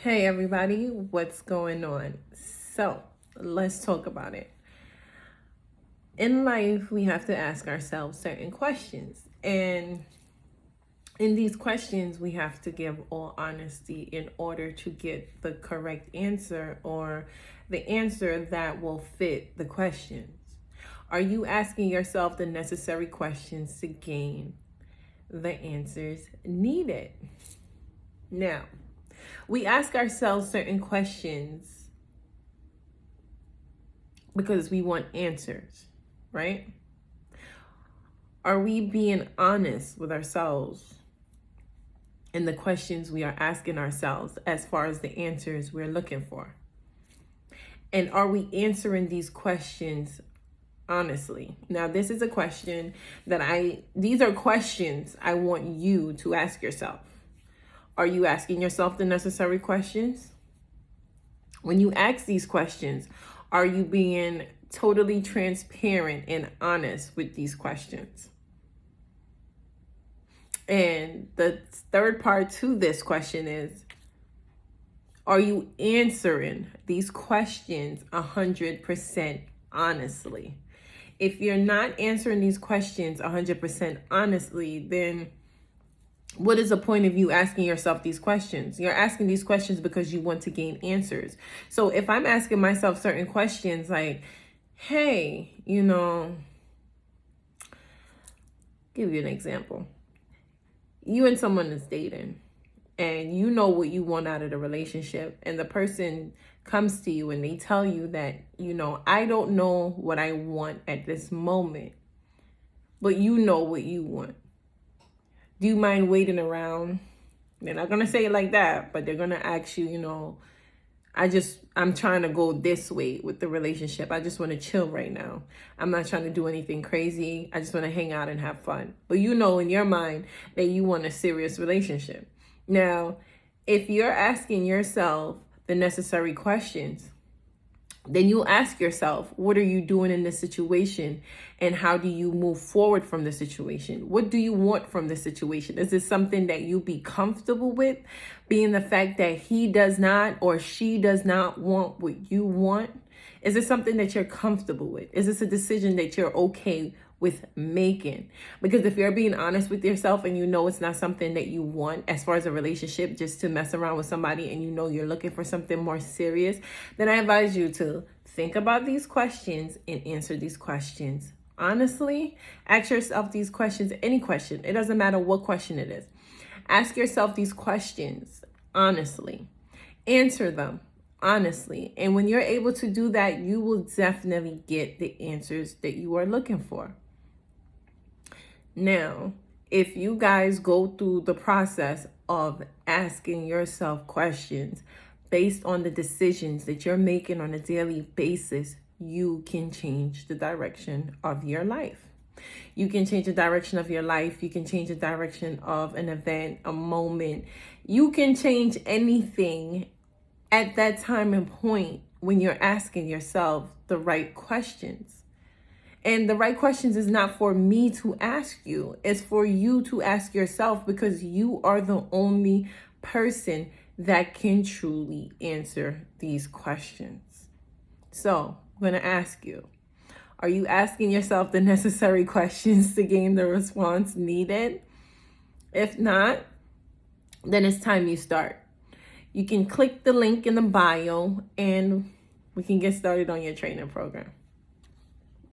Hey everybody, what's going on? So, let's talk about it. In life, we have to ask ourselves certain questions. And in these questions, we have to give all honesty in order to get the correct answer or the answer that will fit the questions. Are you asking yourself the necessary questions to gain the answers needed? Now, we ask ourselves certain questions because we want answers, right? Are we being honest with ourselves in the questions we are asking ourselves as far as the answers we're looking for? And are we answering these questions honestly? Now, this is a question these are questions I want you to ask yourself. Are you asking yourself the necessary questions? When you ask these questions, are you being totally transparent and honest with these questions? And the third part to this question is, are you answering these questions 100% honestly? If you're not answering these questions 100% honestly, then what is the point of you asking yourself these questions? You're asking these questions because you want to gain answers. So if I'm asking myself certain questions like, hey, give you an example. You and someone is dating and you know what you want out of the relationship, and the person comes to you and they tell you that, I don't know what I want at this moment, but you know what you want. Do you mind waiting around? They're not going to say it like that, but they're going to ask you, I'm trying to go this way with the relationship. I just want to chill right now. I'm not trying to do anything crazy. I just want to hang out and have fun. But you know in your mind that you want a serious relationship. Now, if you're asking yourself the necessary questions, then you ask yourself, what are you doing in this situation? And how do you move forward from the situation? What do you want from the situation? Is this something that you be comfortable with? Being the fact that he does not or she does not want what you want? Is this something that you're comfortable with? Is this a decision that you're okay with making? Because if you're being honest with yourself and you know it's not something that you want as far as a relationship, just to mess around with somebody, and you know you're looking for something more serious, then I advise you to think about these questions and answer these questions honestly. Ask yourself these questions, any question. It doesn't matter what question it is. Ask yourself these questions honestly. Answer them honestly. And when you're able to do that, you will definitely get the answers that you are looking for. Now, if you guys go through the process of asking yourself questions based on the decisions that you're making on a daily basis, you can change the direction of your life. You can change the direction of your life. You can change the direction of an event, a moment. You can change anything at that time and point when you're asking yourself the right questions. And the right questions is not for me to ask you. It's for you to ask yourself, because you are the only person that can truly answer these questions. So I'm going to ask you, are you asking yourself the necessary questions to gain the response needed? If not, then it's time you start. You can click the link in the bio and we can get started on your training program.